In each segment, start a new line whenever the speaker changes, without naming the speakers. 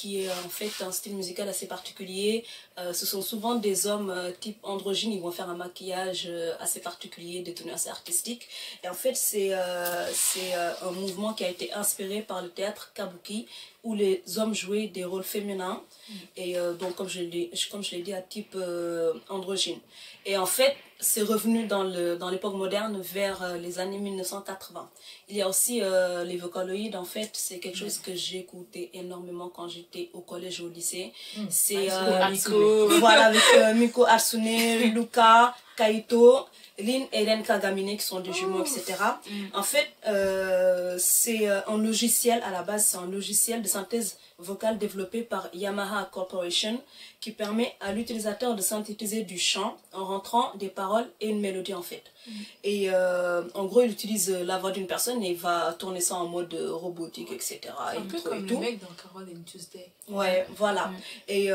qui est en fait un style musical assez particulier. Ce sont souvent des hommes type androgyne, ils vont faire un maquillage assez particulier, des tenues assez artistiques. Et en fait, c'est un mouvement qui a été inspiré par le théâtre kabuki, où les hommes jouaient des rôles féminins, et donc comme je l'ai dit, à type androgyne. Et en fait, c'est revenu dans l'époque moderne vers les années 1980. Il y a aussi les Vocaloïdes, en fait, c'est quelque chose que j'écoutais énormément quand j'étais au collège et au lycée. C'est voilà, avec Miko Hatsune, Luka, Kaito, Lin et Ren Kagamine qui sont des jumeaux, etc. En fait, c'est un logiciel, à la base, c'est un logiciel de synthèse vocale développé par Yamaha Corporation qui permet à l'utilisateur de synthétiser du chant en rentrant des paroles et une mélodie en fait. Et en gros, il utilise la voix d'une personne et il va tourner ça en mode robotique, etc.
Un peu comme le mec dans Carole and Tuesday.
Ouais, voilà. Et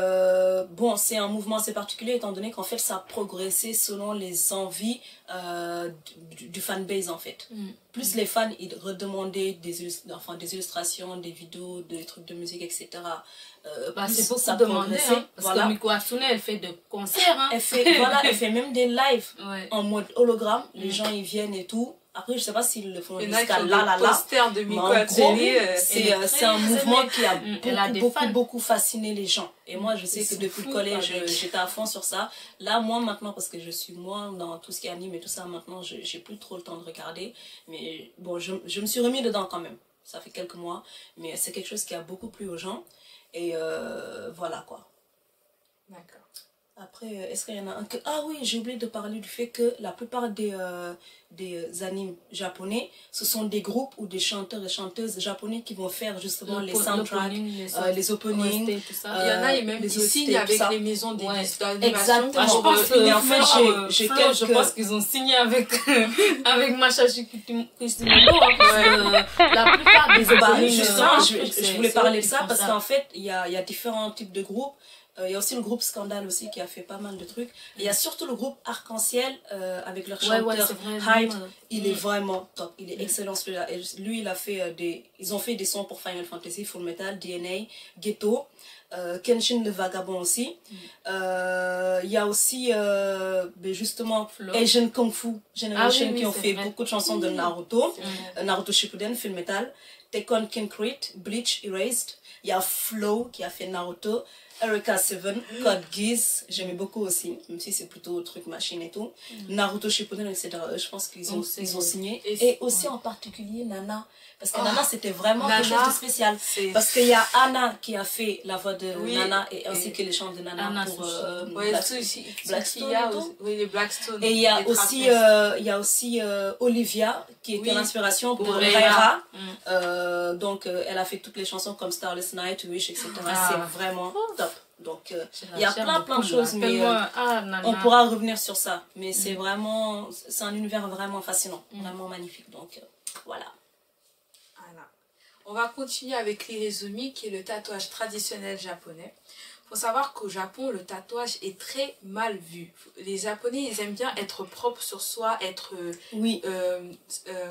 bon, c'est un mouvement assez particulier étant donné qu'en fait, ça a progressé selon les envies du fanbase en fait. Plus les fans, ils redemandaient des illustrations, des vidéos, des trucs de musique, etc.
C'est beaucoup demandé, hein, parce que Miko Hatsune, elle fait des concerts. Hein.
Elle fait même des lives en mode hologramme. Les gens, ils viennent et tout. Après, je sais pas s'ils le font jusqu'à là.
De Miko Hatsune,
c'est un mouvement qui a beaucoup fasciné les gens. Et moi, je sais que depuis le collège, j'étais à fond sur ça. Là, moi, maintenant, parce que je suis moins dans tout ce qui est anime et tout ça, maintenant, j'ai plus trop le temps de regarder. Mais bon, je me suis remis dedans quand même. Ça fait quelques mois. Mais c'est quelque chose qui a beaucoup plu aux gens. Et voilà quoi.
D'accord.
Après, est-ce qu'il y en a un que... Ah oui, j'ai oublié de parler du fait que la plupart des animes japonais, ce sont des groupes ou des chanteurs et chanteuses japonais qui vont faire justement les soundtracks, les openings.
Tout ça. Il y en a même qui signent avec les maisons d'animation.
Exactement.
Je pense que,
en fait,
je pense qu'ils ont signé avec Masashi Kishimoto. La plupart des openings...
Justement, je voulais parler de ça parce qu'en fait, il y a différents types de groupes. Il y a aussi le groupe Scandale aussi qui a fait pas mal de trucs. Il y a surtout le groupe Arc-en-Ciel avec leur chanteur Hyde. Il est vraiment top. Il est excellent celui-là. Lui, il a fait ils ont fait des sons pour Final Fantasy, Full Metal, DNA, Ghetto, Kenshin le Vagabond aussi. Il y a aussi justement Asian Kung Fu Generation qui ont fait beaucoup de chansons de Naruto. Naruto Shippuden, Full Metal, Tekken Concrete, Bleach Erased. Il y a Flow qui a fait Naruto. Eureka 7, Code Geass, j'aimais beaucoup aussi, même si c'est plutôt truc machine et tout. Naruto Shippuden, etc. Je pense qu'ils ont signé. Et aussi en particulier Nana. Parce que Nana, c'était vraiment quelque chose de spécial. Parce qu'il y a Anna qui a fait la voix de Nana et ainsi que les chants de Nana pour Blackstone. Et il y a aussi Olivia qui était l'inspiration pour Reira. Donc elle a fait toutes les chansons comme Starless Night, Wish, etc. C'est vraiment top. Donc il y a plein de choses, mais on pourra revenir sur ça. Mais c'est un univers vraiment fascinant, vraiment magnifique. Donc voilà.
On va continuer avec l'irisomi, qui est le tatouage traditionnel japonais. Il faut savoir qu'au Japon, le tatouage est très mal vu. Les Japonais, ils aiment bien être propres sur soi, être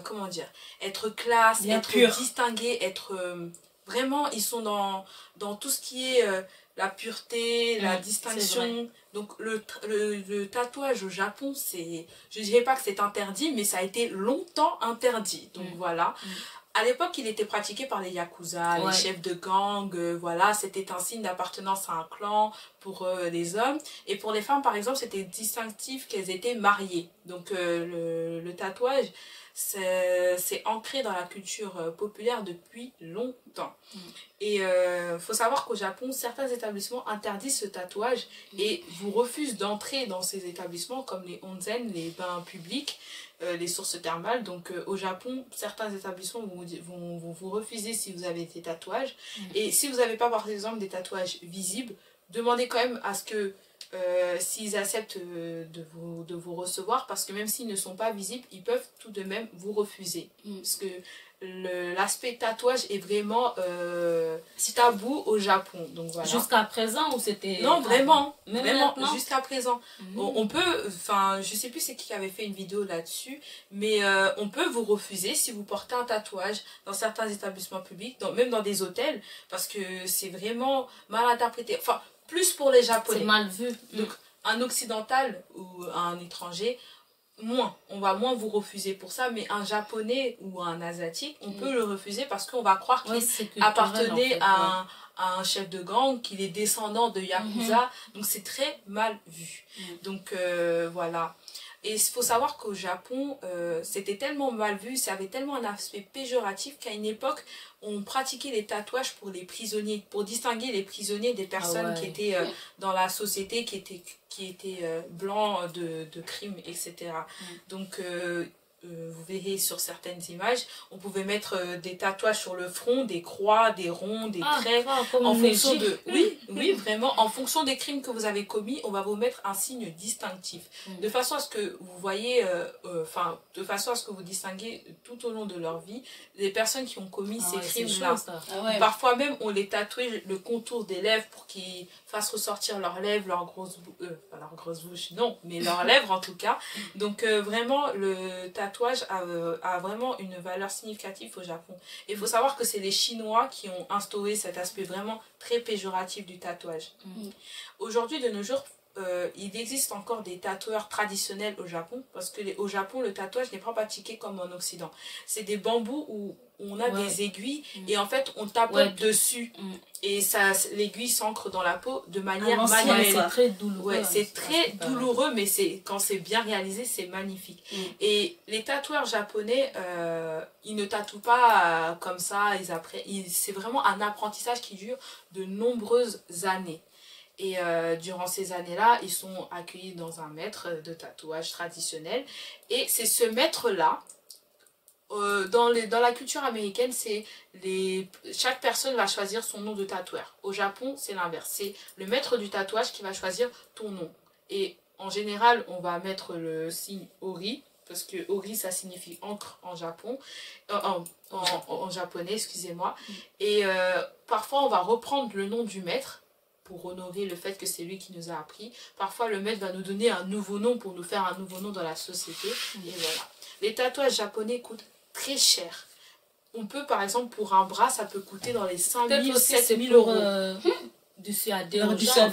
comment dire, être classe, être distingué, être vraiment, ils sont dans tout ce qui est la pureté, la distinction. Donc le tatouage au Japon, je dirais pas que c'est interdit, mais ça a été longtemps interdit. Donc voilà. À l'époque, il était pratiqué par les yakuza, les chefs de gang, voilà, c'était un signe d'appartenance à un clan pour les hommes. Et pour les femmes, par exemple, c'était distinctif qu'elles étaient mariées. Donc le tatouage, c'est ancré dans la culture populaire depuis longtemps. Et faut savoir qu'au Japon, certains établissements interdisent ce tatouage et vous refusent d'entrer dans ces établissements comme les onsen, les bains publics, les sources thermales. Donc au Japon, certains établissements vont vous refuser si vous avez des tatouages. Et si vous n'avez pas par exemple des tatouages visibles, demandez quand même à ce que s'ils acceptent de vous recevoir, parce que même s'ils ne sont pas visibles, ils peuvent tout de même vous refuser. Parce que l'aspect tatouage est vraiment tabou au Japon. Donc voilà.
Jusqu'à présent ou c'était...
Non, vraiment, vraiment, jusqu'à présent. On peut, enfin, je sais plus c'est qui avait fait une vidéo là-dessus, mais on peut vous refuser si vous portez un tatouage dans certains établissements publics, même dans des hôtels, parce que c'est vraiment mal interprété. Enfin, plus pour les Japonais.
C'est mal vu.
Donc, un occidental ou un étranger, on va moins vous refuser pour ça, mais un japonais ou un asiatique, on peut le refuser parce qu'on va croire qu'il appartenait à un chef de gang, qu'il est descendant de Yakuza, donc c'est très mal vu. Donc voilà. Et il faut savoir qu'au Japon, c'était tellement mal vu, ça avait tellement un aspect péjoratif qu'à une époque, on pratiquait les tatouages pour les prisonniers, pour distinguer les prisonniers des personnes qui étaient dans la société, qui étaient blancs de crimes, etc. Donc, vous verrez sur certaines images, on pouvait mettre des tatouages sur le front, des croix, des ronds, des traits, en fonction de... Oui, vraiment, en fonction des crimes que vous avez commis, on va vous mettre un signe distinctif, de façon à ce que vous voyez, de façon à ce que vous distinguez tout au long de leur vie les personnes qui ont commis ces crimes-là. Parfois même, on les tatouait le contour des lèvres pour qu'ils fassent ressortir leurs lèvres, leur grosse bouche, non, mais leurs lèvres en tout cas. Donc vraiment, le tatouage a vraiment une valeur significative au Japon. Et il faut savoir que c'est les Chinois qui ont instauré cet aspect vraiment très péjoratif du tatouage. Aujourd'hui, de nos jours, il existe encore des tatoueurs traditionnels au Japon, parce que au Japon, le tatouage n'est pas pratiqué comme en Occident. C'est des bambous où on a des aiguilles et en fait on tapote dessus et l'aiguille s'ancre dans la peau de manière manuelle.
C'est très douloureux.
C'est très douloureux, mais quand c'est bien réalisé, c'est magnifique. Et les tatoueurs japonais, ils ne tatouent pas comme ça. C'est vraiment un apprentissage qui dure de nombreuses années. Et durant ces années-là, ils sont accueillis dans un maître de tatouage traditionnel. Et c'est ce maître-là, dans la culture américaine, chaque personne va choisir son nom de tatoueur. Au Japon, c'est l'inverse. C'est le maître du tatouage qui va choisir ton nom. Et en général, on va mettre le signe Ori, parce que Ori, ça signifie encre en Japon, en japonais, excusez-moi. Et parfois, on va reprendre le nom du maître pour honorer le fait que c'est lui qui nous a appris. Parfois, le maître va nous donner un nouveau nom pour nous faire un nouveau nom dans la société. Et voilà. Les tatouages japonais coûtent très cher. On peut, par exemple, pour un bras, ça peut coûter dans les 5 000, 7 000 euros.
Dissuader aux gens,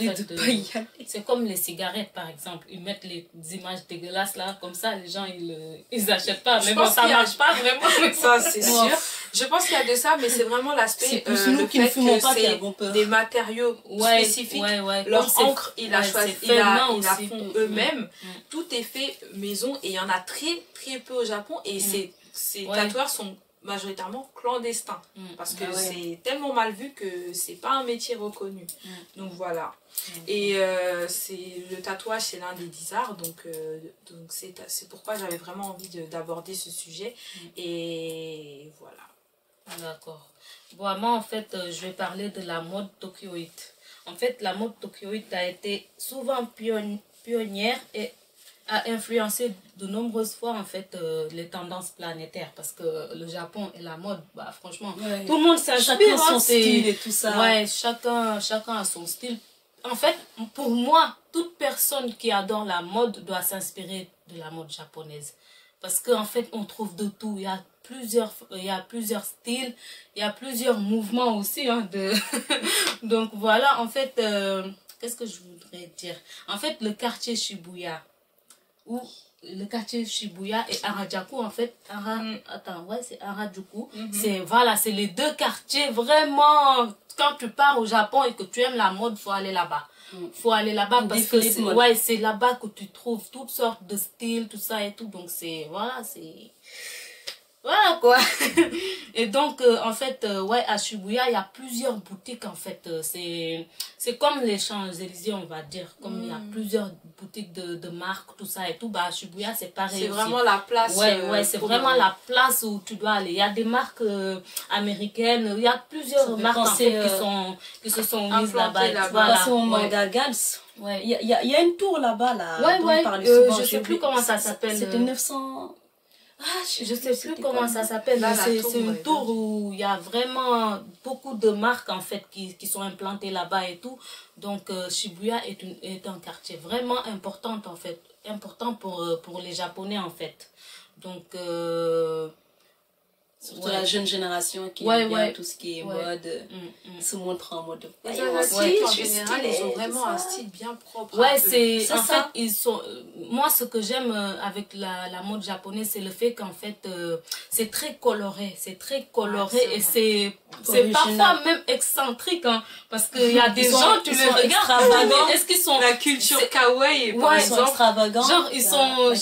c'est comme les cigarettes par exemple, ils mettent les images dégueulasses là, comme ça les gens ils achètent pas, mais bon ça marche pas vraiment.
Ça c'est sûr, je pense qu'il y a de ça, mais c'est vraiment l'aspect le fait que c'est des matériaux spécifiques, leur encre ils la font eux-mêmes, tout est fait maison et il y en a très très peu au Japon et ces tatoueurs sont majoritairement clandestin parce que c'est tellement mal vu que c'est pas un métier reconnu. Donc voilà. Et le tatouage c'est l'un des 10 arts, donc c'est pourquoi j'avais vraiment envie d'aborder ce sujet. Et voilà.
D'accord. Bon, moi en fait je vais parler de la mode tokyoïte. En fait la mode tokyoïte a été souvent pionnière et a influencé de nombreuses fois en fait les tendances planétaires, parce que le Japon et la mode, bah franchement tout le monde s'inspire,
chacun son style et tout ça.
Chacun a son style. En fait pour moi, toute personne qui adore la mode doit s'inspirer de la mode japonaise, parce qu'en fait on trouve de tout. Il y a plusieurs styles, il y a plusieurs mouvements aussi donc voilà. En fait qu'est-ce que je voudrais dire, en fait le quartier Shibuya et Harajuku, en fait c'est Harajuku, c'est les deux quartiers vraiment. Quand tu pars au Japon et que tu aimes la mode, faut aller là-bas. Faut aller là-bas parce que c'est là-bas que tu trouves toutes sortes de styles, tout ça et tout. Donc voilà quoi. Et donc en fait à Shibuya il y a plusieurs boutiques en fait. C'est comme les Champs-Élysées on va dire, comme il y a plusieurs boutiques de marques, tout ça et tout. Bah à Shibuya c'est pareil.
C'est vraiment la place.
C'est vraiment la place où tu dois aller. Il y a des marques américaines, il y a plusieurs marques en fait qui se sont mises là-bas.
Voilà. C'est au Manga Gals. Il y a une tour là-bas là.
Je sais plus comment ça s'appelle.
C'était 900.
Je sais plus comment ça s'appelle, mais c'est une tour où il y a vraiment beaucoup de marques en fait qui sont implantées là-bas et tout. Donc Shibuya est un quartier vraiment important en fait, important pour les Japonais en fait. Donc
surtout la jeune génération qui aime bien tout ce qui est mode, se montre en mode.
Les Asiatiques en général, ils ont vraiment un style bien propre.
Ouais, c'est en fait ils sont. Moi, ce que j'aime avec la mode japonaise, c'est le fait qu'en fait c'est très coloré, et c'est parfois même excentrique, hein, parce qu'il y a des gens, tu les regardes, est-ce qu'ils sont
la culture kawaii, par exemple,
extravagants.
Genre ils sont,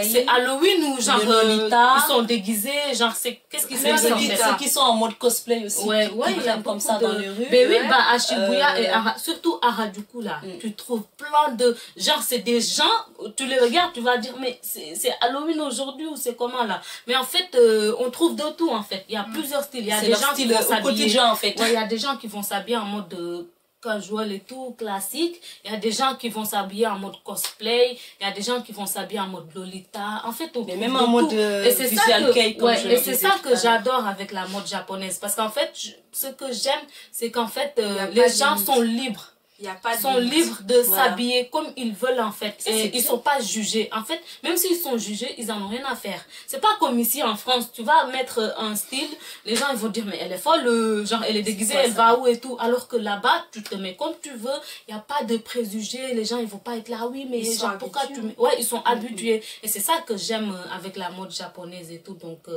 c'est Halloween ou genre ils sont déguisés, genre c'est qu'est-ce qu'ils font
ceux qui sont en mode cosplay aussi,
il y a
comme ça dans les rues.
Mais oui, bah à Shibuya et surtout à Harajuku là, tu trouves plein de genre, c'est des gens, tu les regardes, tu vas dire mais c'est Halloween aujourd'hui ou c'est comment là, mais en fait on trouve de tout en fait, il y a plusieurs styles, il y a des gens qui vont s'habiller
en fait,
il y a des gens qui vont s'habiller en mode casual et tout, classique. Il y a des gens qui vont s'habiller en mode cosplay. Il y a des gens qui vont s'habiller en mode Lolita. En fait, on trouve
même en mode visual kei, comme
et c'est ça que j'adore avec la mode japonaise. Parce qu'en fait, ce que j'aime, c'est qu'en fait, les gens sont libres. Sont libres de s'habiller comme ils veulent en fait, et ils sont pas jugés en fait. Même s'ils sont jugés, ils en ont rien à faire. C'est pas comme ici en France, tu vas mettre un style, les gens ils vont dire mais elle est folle, genre elle est déguisée, elle va où et tout, alors que là-bas tu te mets comme tu veux, il y a pas de préjugés, les gens ils vont pas être là oui mais genre pourquoi tu mets... ils sont habitués, et c'est ça que j'aime avec la mode japonaise et tout. Donc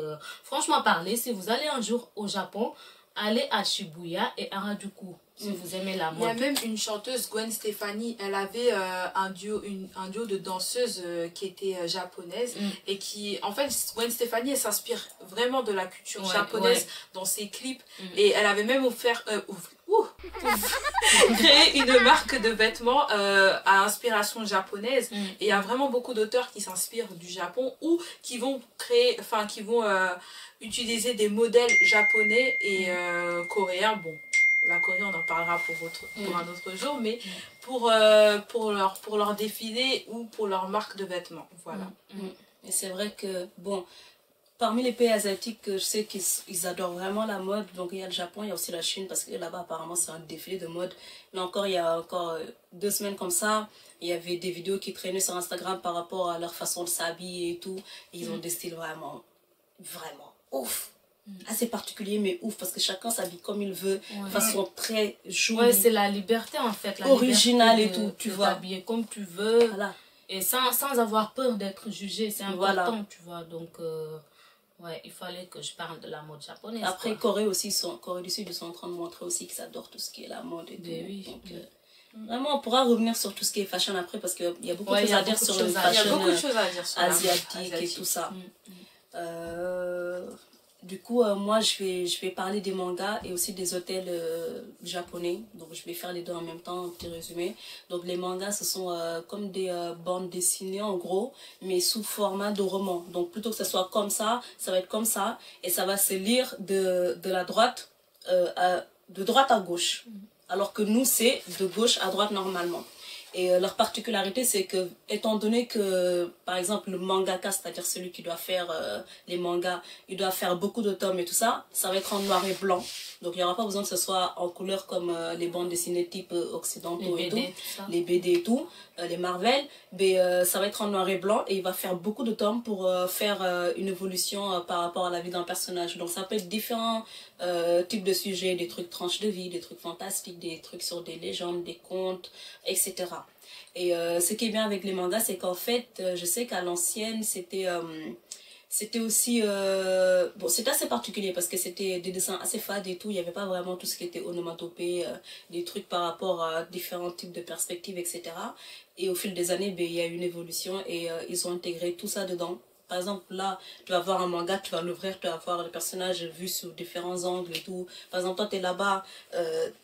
franchement parler, si vous allez un jour au Japon, allez à Shibuya et Harajuku. Si vous aimez la mode.
Il y a même une chanteuse, Gwen Stefani, elle avait un duo de danseuses qui était japonaise, et qui, en fait, Gwen Stefani, elle s'inspire vraiment de la culture japonaise dans ses clips, et elle avait même créé une marque de vêtements à inspiration japonaise, et il y a vraiment beaucoup d'auteurs qui s'inspirent du Japon ou qui vont utiliser des modèles japonais et coréens. Bon, la Corée, on en parlera pour un autre jour, mais pour leur défilé ou pour leur marque de vêtements. Voilà.
Et c'est vrai que, bon, parmi les pays asiatiques, je sais qu'ils adorent vraiment la mode. Donc il y a le Japon, il y a aussi la Chine, parce que là-bas, apparemment, c'est un défilé de mode. Là encore, il y a encore 2 semaines comme ça, il y avait des vidéos qui traînaient sur Instagram par rapport à leur façon de s'habiller et tout. Et ils ont des styles vraiment, vraiment ouf. Assez particulier mais ouf, parce que chacun s'habille comme il veut, de façon très jolie.
C'est la liberté en fait,
originale et tout, tu vois,
t'habiller comme tu veux, et sans avoir peur d'être jugé, c'est important, tu vois. Donc il fallait que je parle de la mode japonaise.
Après Corée aussi, Corée du Sud, ils sont en train de montrer aussi qu'ils adorent tout ce qui est la mode et tout. Donc, vraiment, on pourra revenir sur tout ce qui est fashion après, parce qu'il y a beaucoup de choses à dire sur le fashion asiatique et tout ça. Du coup, moi, je vais parler des mangas et aussi des hôtels japonais. Donc, je vais faire les deux en même temps, un petit résumé. Donc, les mangas, ce sont comme des bandes dessinées, en gros, mais sous format de roman. Donc, plutôt que ce soit comme ça va être comme ça. Et ça va se lire de droite à gauche. Alors que nous, c'est de gauche à droite normalement. Et leur particularité, c'est que, étant donné que, par exemple, le mangaka, c'est-à-dire celui qui doit faire les mangas, il doit faire beaucoup de tomes et tout ça, ça va être en noir et blanc. Donc, il n'y aura pas besoin que ce soit en couleur comme les bandes dessinées type occidentaux et tout, les BD et tout, les Marvel. Mais ça va être en noir et blanc, et il va faire beaucoup de tomes pour faire une évolution par rapport à la vie d'un personnage. Donc, ça peut être différents types de sujets, des trucs tranches de vie, des trucs fantastiques, des trucs sur des légendes, des contes, etc. Et ce qui est bien avec les mangas, c'est qu'en fait, je sais qu'à l'ancienne, c'était aussi... bon, c'était assez particulier parce que c'était des dessins assez fades et tout. Il n'y avait pas vraiment tout ce qui était onomatopée, des trucs par rapport à différents types de perspectives, etc. Et au fil des années, ben, il y a eu une évolution et ils ont intégré tout ça dedans. Par exemple, là, tu vas voir un manga, tu vas l'ouvrir, tu vas voir le personnage vu sous différents angles et tout. Par exemple, toi, tu es là-bas,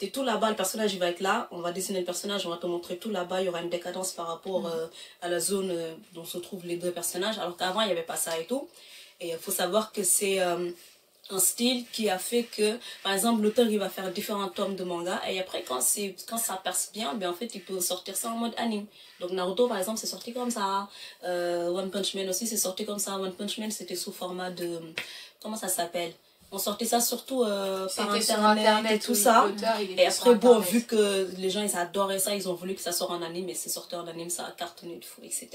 tu es tout là-bas, le personnage, il va être là. On va dessiner le personnage, on va te montrer tout là-bas. Il y aura une décadence par rapport à la zone dont se trouvent les deux personnages. Alors qu'avant, il n'y avait pas ça et tout. Et il faut savoir que c'est un style qui a fait que, par exemple, l'auteur il va faire différents tomes de manga et après quand ça perce bien, ben en fait il peut sortir ça en mode anime. Donc Naruto par exemple c'est sorti comme ça, One Punch Man aussi c'est sorti comme ça. One Punch Man c'était sous format de, comment ça s'appelle, on sortait ça surtout par internet et tout ça. Et après bon, vu que les gens ils adoraient ça, ils ont voulu que ça sorte en anime et c'est sorti en anime, ça a cartonné de fou, etc.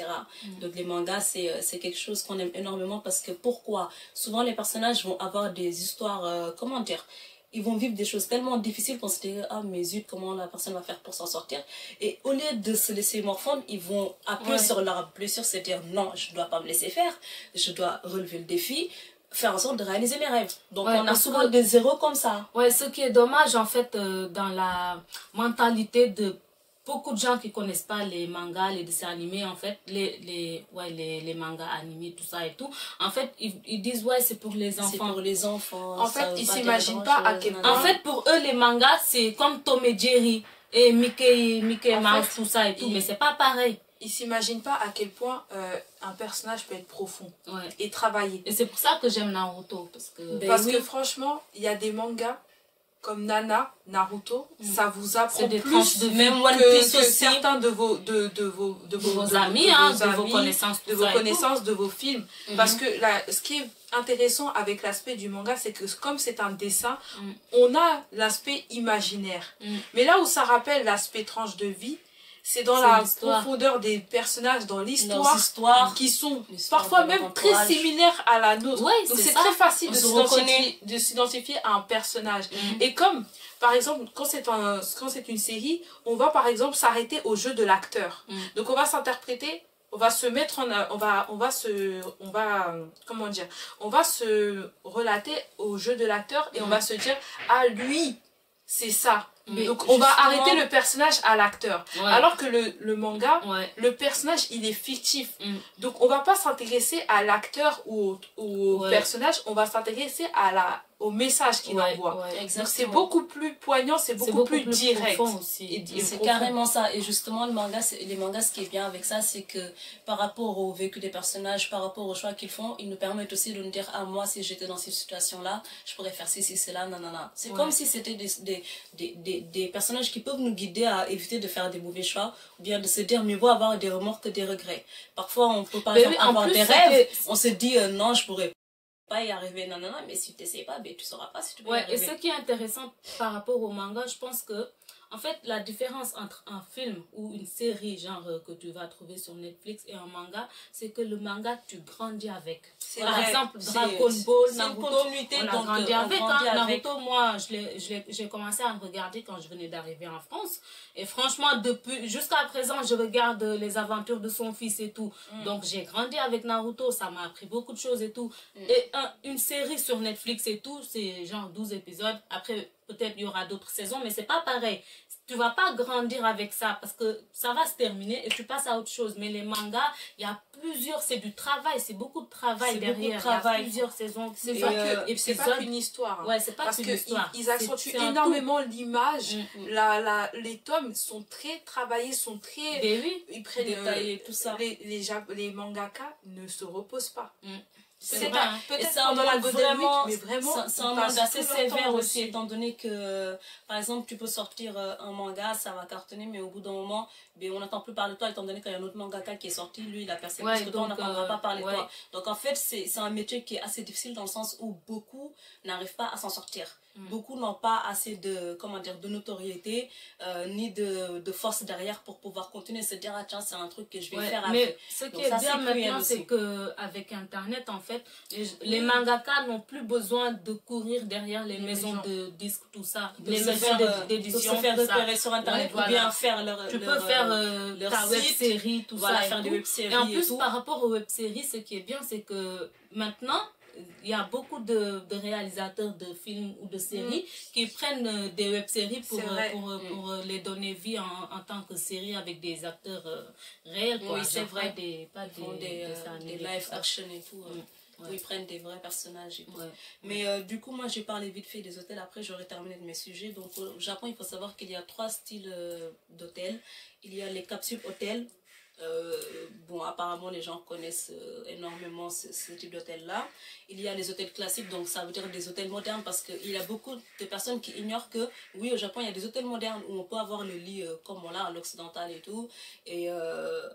Donc les mangas c'est quelque chose qu'on aime énormément parce que pourquoi souvent les personnages vont avoir des histoires, comment dire, ils vont vivre des choses tellement difficiles qu'on se dit ah mais zut, comment la personne va faire pour s'en sortir, et au lieu de se laisser morfondre ils vont appuyer sur leur blessure, se dire non je dois pas me laisser faire, je dois relever le défi, faire en sorte de réaliser mes rêves. Donc on a souvent des héros comme ça.
Ouais, ce qui est dommage en fait dans la mentalité de beaucoup de gens qui connaissent pas les mangas, les dessins animés en fait, les mangas animés, tout ça et tout. En fait, ils disent ouais, c'est pour les enfants.
C'est pour les enfants.
En fait, ils s'imaginent pas à quel point.
En fait, pour eux les mangas, c'est comme Tom et Jerry et Mickey Mouse, tout ça et tout, mais c'est pas pareil.
Ils s'imaginent pas à quel point un personnage peut être profond et travaillé.
Et c'est pour ça que j'aime Naruto.
Parce que franchement, il y a des mangas comme Nana, Naruto, ça vous apprend plus
de même One Piece
que certains de vos
amis, de vos connaissances,
de vos films. Parce que ce qui est intéressant avec l'aspect du manga, c'est que comme c'est un dessin, on a l'aspect imaginaire. Mais là où ça rappelle l'aspect tranche de vie, c'est dans la profondeur des personnages, dans l'histoire, qui sont parfois même très similaires à la nôtre.
Ouais,
donc c'est très facile de s'identifier à un personnage. Et comme, par exemple, quand c'est une série, on va par exemple s'arrêter au jeu de l'acteur. Donc on va s'interpréter, on va se mettre en, on va se relater au jeu de l'acteur et on va se dire, ah lui, c'est ça. Donc on va arrêter le personnage à l'acteur. Alors que le manga, le personnage il est fictif. Donc on va pas s'intéresser à l'acteur ou au personnage, on va s'intéresser au message qu'il envoie. Donc c'est beaucoup plus poignant, c'est beaucoup plus direct.
Et c'est carrément ça. Et justement les mangas, ce qui est bien avec ça, c'est que par rapport au vécu des personnages, par rapport aux choix qu'ils font, ils nous permettent aussi de nous dire ah moi si j'étais dans cette situation là, je pourrais faire ceci, cela, nanana. C'est comme si c'était des personnages qui peuvent nous guider à éviter de faire des mauvais choix ou bien de se dire mieux vaut avoir des remords que des regrets. Parfois on peut par exemple avoir des rêves, on se dit non je pourrais pas y arriver, nanana, mais si tu n'essayes pas, ben, tu sauras pas si tu peux y arriver.
Et ce qui est intéressant par rapport au manga, je pense que en fait, la différence entre un film ou une série, genre que tu vas trouver sur Netflix, et un manga, c'est que le manga, tu grandis avec. Par exemple, Dragon Ball, Naruto, on a grandi avec. Naruto, moi, j'ai commencé à me regarder quand je venais d'arriver en France. Et franchement, jusqu'à présent, je regarde les aventures de son fils et tout. Donc, j'ai grandi avec Naruto, ça m'a appris beaucoup de choses et tout. Et une série sur Netflix et tout, c'est genre 12 épisodes. Après, peut-être il y aura d'autres saisons, mais c'est pas pareil. Tu vas pas grandir avec ça parce que ça va se terminer et tu passes à autre chose. Mais les mangas, il y a plusieurs, c'est du travail, c'est beaucoup de travail derrière. Il y a plusieurs saisons.
C'est pas qu'une histoire.
Ouais, c'est pas qu'une histoire.
Ils accentuent énormément l'image. Les tomes sont très travaillés, sont très
ils prennent
détaillés, tout ça. Les mangaka ne se reposent pas.
Peut-être pendant la Golden Week, mais vraiment c'est un manga assez sévère aussi, étant donné que par exemple tu peux sortir un manga, ça va cartonner, mais au bout d'un moment on n'entend plus parler de toi, étant donné qu'il y a un autre mangaka qui est sorti, lui il a percé plus que toi, on n'entendra pas parler de toi. Donc en fait c'est un métier qui est assez difficile dans le sens où beaucoup n'arrivent pas à s'en sortir. Beaucoup n'ont pas assez de, de notoriété ni de force derrière pour pouvoir continuer à se dire ah tiens c'est un truc que je vais faire avec.
Mais ce qui est bien maintenant c'est qu'avec internet en fait les mangakas n'ont plus besoin de courir derrière les maisons de disques, tout ça, les maisons d'édition,
se faire repérer sur internet ou bien faire
tu peux faire ta web série, tout ça,
faire des web séries
et en plus par rapport aux web séries, ce qui est bien c'est que maintenant il y a beaucoup de réalisateurs de films ou de séries qui prennent des web-séries pour les donner vie en tant que série avec des acteurs réels.
Oui, c'est vrai.
Des
live action et tout. Où ils prennent des vrais personnages et tout. Mais du coup, moi, j'ai parlé vite fait des hôtels. Après, j'aurai terminé de mes sujets. Donc, au Japon, il faut savoir qu'il y a 3 styles d'hôtels. Il y a les capsules hôtels. Bon, apparemment, les gens connaissent énormément ce type d'hôtel-là. Il y a les hôtels classiques, donc ça veut dire des hôtels modernes, parce qu'il y a beaucoup de personnes qui ignorent que, oui, au Japon, il y a des hôtels modernes où on peut avoir le lit comme on l'a à l'occidental et tout, et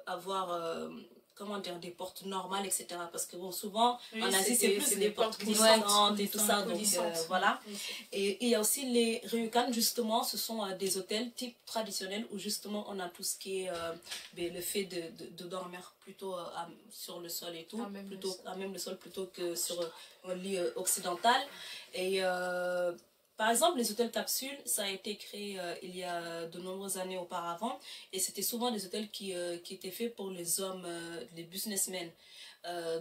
avoir... comment dire, des portes normales, etc. Parce que bon, souvent, oui, en Asie, c'est plus des portes glissantes et tout ça, donc voilà. Et il y a aussi les ryukan, justement, ce sont des hôtels type traditionnel où justement on a tout ce qui est le fait de dormir plutôt sur le sol et tout, à même le sol plutôt que sur un lit occidental. Et par exemple, les hôtels capsules, ça a été créé il y a de nombreuses années auparavant, et c'était souvent des hôtels qui étaient faits pour les hommes, les businessmen.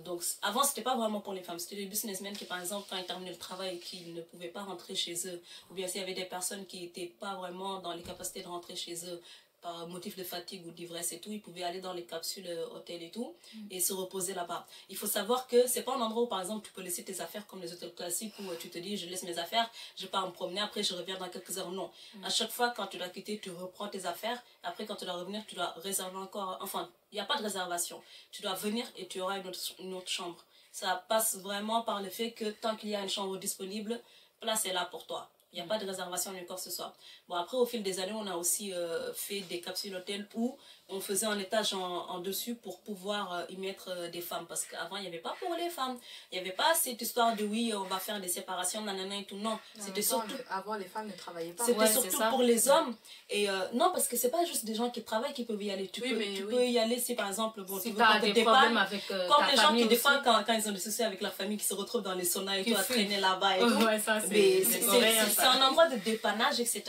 Donc avant, c'était pas vraiment pour les femmes, c'était les businessmen qui, par exemple, quand ils terminaient le travail et qu'ils ne pouvaient pas rentrer chez eux, ou bien s'il y avait des personnes qui n'étaient pas vraiment dans les capacités de rentrer chez eux, par motif de fatigue ou d'ivresse et tout, ils pouvaient aller dans les capsules hôtels et tout, et se reposer là-bas. Il faut savoir que c'est pas un endroit où, par exemple, tu peux laisser tes affaires comme les hôtels classiques où tu te dis, je laisse mes affaires, je pars me promener, après je reviens dans quelques heures. Non. À chaque fois, quand tu dois quitter, tu reprends tes affaires, après quand tu dois revenir, tu dois réserver encore, enfin, il n'y a pas de réservation. Tu dois venir et tu auras une autre chambre. Ça passe vraiment par le fait que tant qu'il y a une chambre disponible, place est là pour toi. Il n'y a pas de réservation ni quoi que ce soit. Bon, après, au fil des années, on a aussi fait des capsules hôtels où on faisait un étage en dessus pour pouvoir y mettre des femmes. Parce qu'avant, il n'y avait pas pour les femmes. Il n'y avait pas cette histoire de oui, on va faire des séparations, nanana et tout. Non, c'était surtout...
Avant, les femmes ne travaillaient pas.
C'était surtout pour les hommes. Et non, parce que c'est pas juste des gens qui travaillent qui peuvent y aller. Tu peux y aller si, par exemple, bon,
si
tu veux
des problèmes avec
comme les gens qui, des fois, quand ils ont des soucis avec leur famille, qui se retrouvent dans les saunas et tout, à traîner là-bas et tout.
Ouais, ça, c'est
un endroit de dépannage, etc.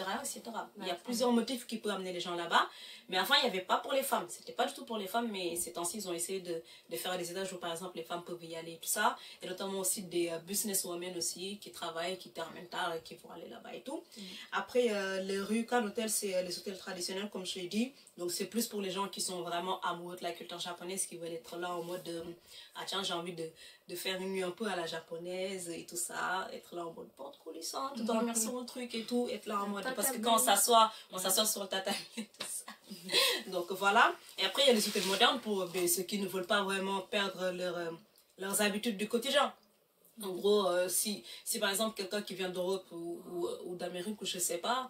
Il y a plusieurs motifs qui peuvent amener les gens là-bas. Mais avant, il n'y avait pas pour les femmes. C'était pas du tout pour les femmes, mais ces temps-ci, ils ont essayé de faire des étages où, par exemple, les femmes peuvent y aller et tout ça. Et notamment aussi des businesswomen aussi, qui travaillent, qui terminent tard et qui vont aller là-bas et tout. Après, les ryukan hôtels, c'est les hôtels traditionnels, comme je l'ai dit. Donc, c'est plus pour les gens qui sont vraiment amoureux de la culture japonaise, qui veulent être là en mode ah tiens, j'ai envie de faire une nuit un peu à la japonaise et tout ça. Être là en mode porte coulissante, dormir sur le truc et tout. Être là en mode... Parce que quand on s'assoit sur le tatami et tout ça. Donc voilà. Et après, il y a les hôtels modernes pour ceux qui ne veulent pas vraiment perdre leurs habitudes du quotidien. En gros, si par exemple quelqu'un qui vient d'Europe ou d'Amérique ou je sais pas,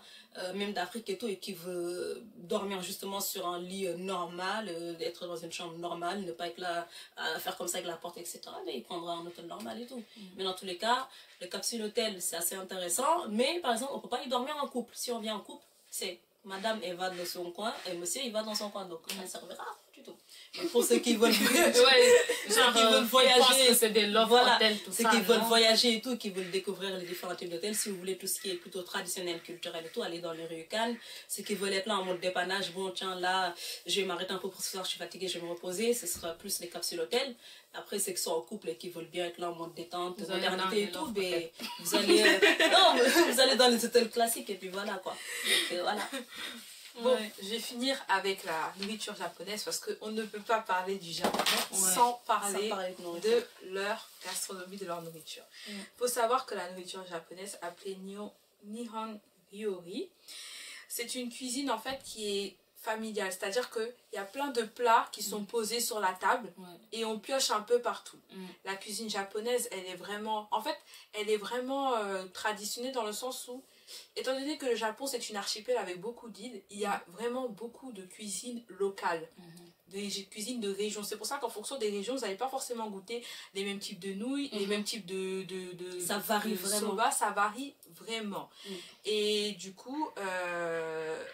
même d'Afrique et tout, et qui veut dormir justement sur un lit normal, être dans une chambre normale, ne pas être là à faire comme ça avec la porte, etc., mais il prendra un hôtel normal et tout. Mais dans tous les cas, le capsule hôtel, c'est assez intéressant, mais par exemple, on peut pas y dormir en couple. Si on vient en couple, c'est madame, elle va dans son coin, et monsieur, il va dans son coin, donc ça ne servira pas du tout. Mais pour ceux qui veulent, veulent voyager,
c'est des love hôtels, tout ça.
Ceux qui veulent voyager et tout, qui veulent découvrir les différents types d'hôtels, si vous voulez tout ce qui est plutôt traditionnel, culturel et tout, allez dans les ryukan. Ceux qui veulent être là en mode dépannage, bon tiens là, je vais m'arrêter un peu pour ce soir, je suis fatiguée, je vais me reposer, ce sera plus les capsules hôtels. Après, ceux qui sont en couple et qui veulent bien être là en mode détente, modernité et tout, mais vous allez, vous allez dans les hôtels classiques et puis voilà quoi. Donc, voilà.
Bon, je vais finir avec la nourriture japonaise parce qu'on ne peut pas parler du Japon sans parler de leur gastronomie, de leur nourriture. Il faut savoir que la nourriture japonaise, appelée Nihon Ryori, c'est une cuisine en fait qui est familiale. C'est-à-dire qu'il y a plein de plats qui sont posés sur la table et on pioche un peu partout. La cuisine japonaise, elle est vraiment... En fait, elle est vraiment traditionnelle dans le sens où étant donné que le Japon c'est une archipel avec beaucoup d'îles, il y a vraiment beaucoup de cuisine locale, des cuisines de région. C'est pour ça qu'en fonction des régions, vous n'allez pas forcément goûter les mêmes types de nouilles, les mêmes types de
ça varie vraiment.
Soba, ça varie vraiment. Et du coup,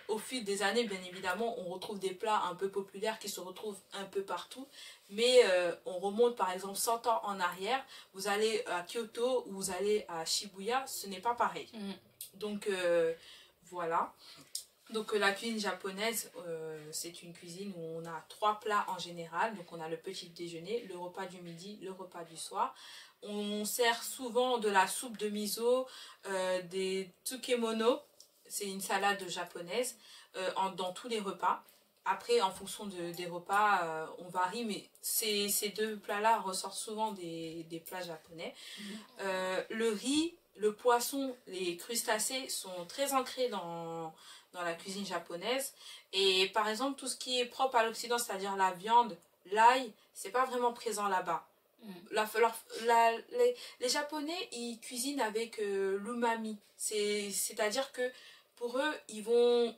au fil des années, bien évidemment, on retrouve des plats un peu populaires qui se retrouvent un peu partout. Mais on remonte par exemple 100 ans en arrière, vous allez à Kyoto ou vous allez à Shibuya, ce n'est pas pareil. Donc voilà. Donc la cuisine japonaise, c'est une cuisine où on a 3 plats en général. Donc on a le petit déjeuner, le repas du midi, le repas du soir. On sert souvent de la soupe de miso, des tsukemono, c'est une salade japonaise, dans tous les repas. Après, en fonction des repas, on varie, mais ces 2 plats-là ressortent souvent des plats japonais. Le riz, le poisson, les crustacés sont très ancrés dans dans la cuisine japonaise. Et par exemple, tout ce qui est propre à l'Occident, c'est-à-dire la viande, l'ail, c'est pas vraiment présent là-bas. Les Japonais, ils cuisinent avec l'umami. C'est-à-dire que pour eux, ils vont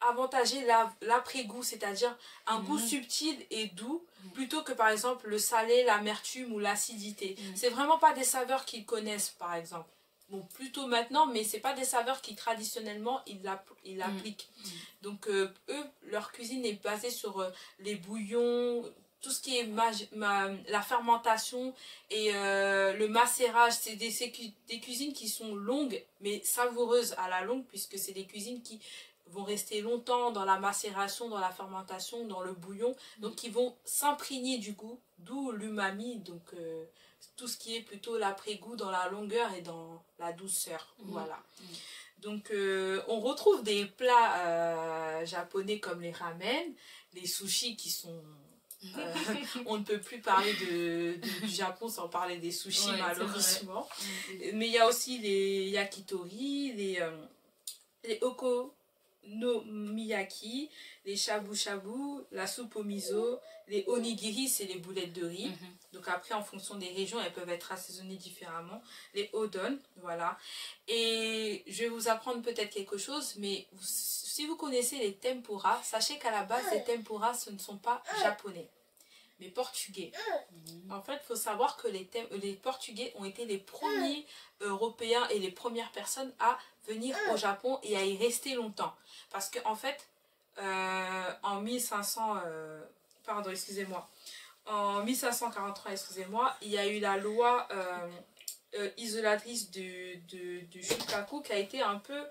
avantager l'après-goût, c'est-à-dire un goût subtil et doux, plutôt que par exemple le salé, l'amertume ou l'acidité. C'est vraiment pas des saveurs qu'ils connaissent, par exemple. Bon, plutôt maintenant, mais c'est pas des saveurs qui traditionnellement ils appliquent. Donc eux, leur cuisine est basée sur les bouillons, tout ce qui est la fermentation et le macérage. C'est des cuisines qui sont longues, mais savoureuses à la longue, puisque c'est des cuisines qui vont rester longtemps dans la macération, dans la fermentation, dans le bouillon, donc qui vont s'imprégner du goût, d'où l'umami, donc tout ce qui est plutôt l'après-goût dans la longueur et dans la douceur, voilà. Donc on retrouve des plats japonais comme les ramen, les sushis qui sont... on ne peut plus parler du Japon sans parler des sushis, malheureusement. Mais il y a aussi les yakitori, les okonomiyaki, les shabu-shabu, la soupe au miso, les onigiri, c'est les boulettes de riz. Donc après, en fonction des régions, elles peuvent être assaisonnées différemment. Les odon, voilà. Et je vais vous apprendre peut-être quelque chose, mais si vous connaissez les tempura, sachez qu'à la base, les tempura, ce ne sont pas japonais, mais portugais. En fait, il faut savoir que les Portugais ont été les premiers Européens et les premières personnes à venir au Japon et à y rester longtemps. Parce qu'en fait, en 1543, excusez-moi, il y a eu la loi isolatrice du Shukaku qui a été un peu...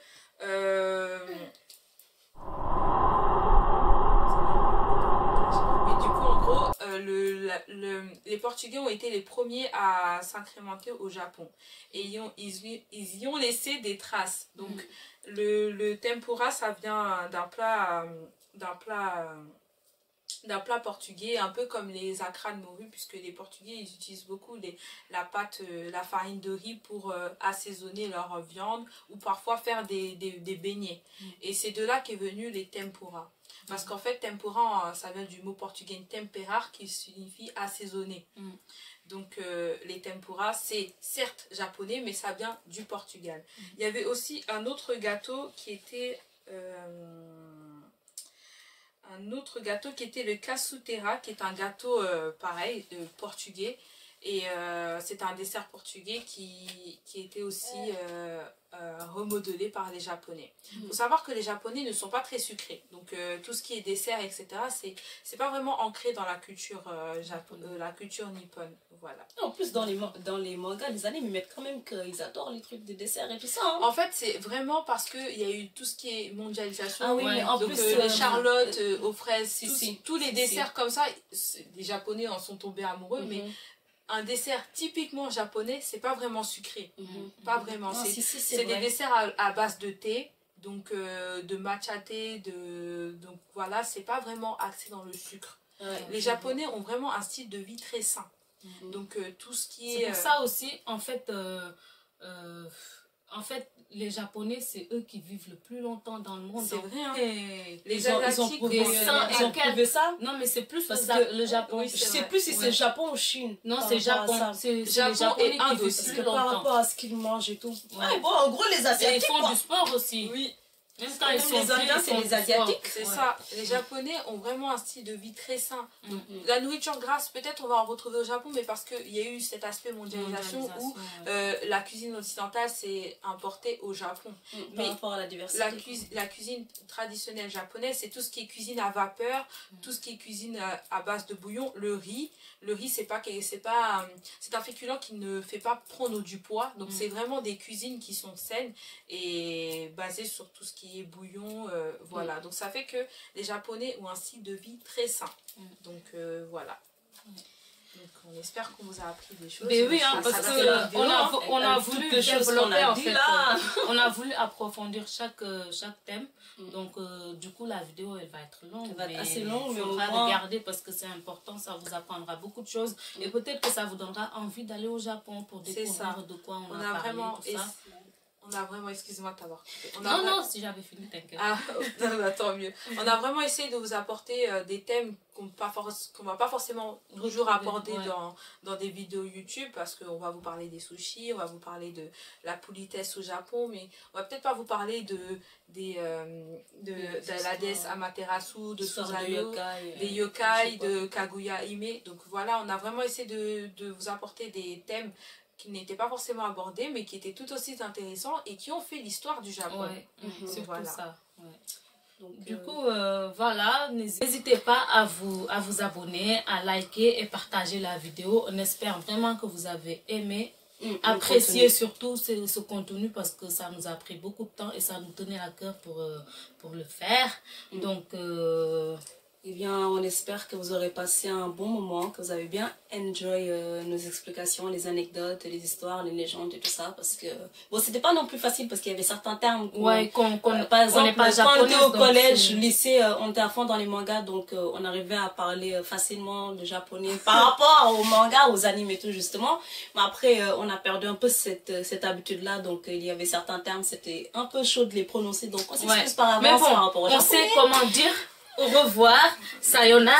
les Portugais ont été les premiers à s'incrémenter au Japon et ils y ont laissé des traces. Donc le tempura, ça vient d'un plat portugais, un peu comme les acras de morue, puisque les Portugais ils utilisent beaucoup la farine de riz pour assaisonner leur viande ou parfois faire des beignets. Et c'est de là qu'est venu les tempura. Parce qu'en fait, tempura, ça vient du mot portugais temperar qui signifie assaisonner. Donc les tempura, c'est certes japonais, mais ça vient du Portugal. Il y avait aussi un autre gâteau qui était... le cassutera, qui est un gâteau pareil, portugais. Et c'est un dessert portugais qui était aussi remodelé par les Japonais. Il faut savoir que les Japonais ne sont pas très sucrés. Donc tout ce qui est dessert, etc., c'est pas vraiment ancré dans la culture, la culture nippone. Voilà.
En plus, dans les mangas, les animes, ils mettent quand même qu'ils adorent les trucs de dessert et tout ça. Hein.
En fait, c'est vraiment parce qu'il y a eu tout ce qui est mondialisation.
Ah oui, mais en
donc,
plus,
les charlottes aux fraises, tous les desserts comme ça, les Japonais en sont tombés amoureux, mais un dessert typiquement japonais, c'est pas vraiment sucré. Pas vraiment. C'est des desserts à base de thé, donc de matcha thé, donc voilà, c'est pas vraiment axé dans le sucre. Les Japonais ont vraiment un style de vie très sain. Donc tout ce qui est...
C'est pour ça aussi, en fait, les Japonais, c'est eux qui vivent le plus longtemps dans le monde.
C'est vrai, hein.
Ils ont prouvé ça.
Non, mais c'est plus
parce que
le Japon.
Oui, je sais plus si c'est Japon ou Chine.
Non, c'est Japon. C'est les Japonais qui vivent plus longtemps.
Par rapport à ce qu'ils mangent et tout. Ouais, bon, en gros, les Asiatiques.
Et ils font du sport aussi.
Oui.
Même quand ils sont
les Indiens, c'est les Asiatiques.
C'est ça. Les Japonais ont vraiment un style de vie très sain. La nourriture grasse, peut-être on va en retrouver au Japon, mais parce qu'il y a eu cet aspect mondialisation où la cuisine occidentale s'est importée au Japon.
Par rapport à la diversité.
La cuisine traditionnelle japonaise, c'est tout ce qui est cuisine à vapeur, tout ce qui est cuisine à base de bouillon, le riz. Le riz, c'est un féculent qui ne fait pas prendre du poids. Donc c'est vraiment des cuisines qui sont saines et basées sur tout ce qui est bouillon, voilà. Donc ça fait que les Japonais ont un style de vie très sain. Donc voilà. Donc on espère qu'on vous a appris des choses.
Mais oui, hein, parce qu'on a voulu développer en fait. On a voulu approfondir chaque thème. Donc du coup la vidéo elle va être longue.
Elle va être assez longue, mais
on va regarder parce que c'est important, ça vous apprendra beaucoup de choses. Et peut-être que ça vous donnera envie d'aller au Japon pour découvrir de quoi on a parlé,
vraiment
tout ça.
On a vraiment, excuse-moi de t'avoir coupé.
Non, si j'avais fini, t'inquiète.
Ah, tant mieux. On a vraiment essayé de vous apporter des thèmes qu'on va pas forcément toujours aborder dans des vidéos YouTube, parce qu'on va vous parler des sushis, on va vous parler de la politesse au Japon, mais on va peut-être pas vous parler de la déesse Amaterasu, de Susanoo, des yokai, de Kaguya Hime. Donc voilà, on a vraiment essayé de vous apporter des thèmes qui n'étaient pas forcément abordés, mais qui étaient tout aussi intéressants et qui ont fait l'histoire du Japon.
C'est
voilà.
ça. Donc, du coup, voilà, n'hésitez pas à vous abonner, à liker et partager la vidéo. On espère vraiment que vous avez aimé, apprécié surtout ce contenu, parce que ça nous a pris beaucoup de temps et ça nous tenait à cœur pour le faire. Donc,
eh bien, on espère que vous aurez passé un bon moment, que vous avez bien enjoy nos explications, les anecdotes, les histoires, les légendes et tout ça. Parce que, bon, c'était pas non plus facile parce qu'il y avait certains termes. Par exemple, quand on était au collège, lycée, on était à fond dans les mangas, donc on arrivait à parler facilement le japonais par rapport aux mangas, aux animes et tout, justement. Mais après, on a perdu un peu cette habitude-là, donc il y avait certains termes, c'était un peu chaud de les prononcer, donc on s'excuse par avance par rapport au japonais.
On sait comment dire au revoir, sayonara.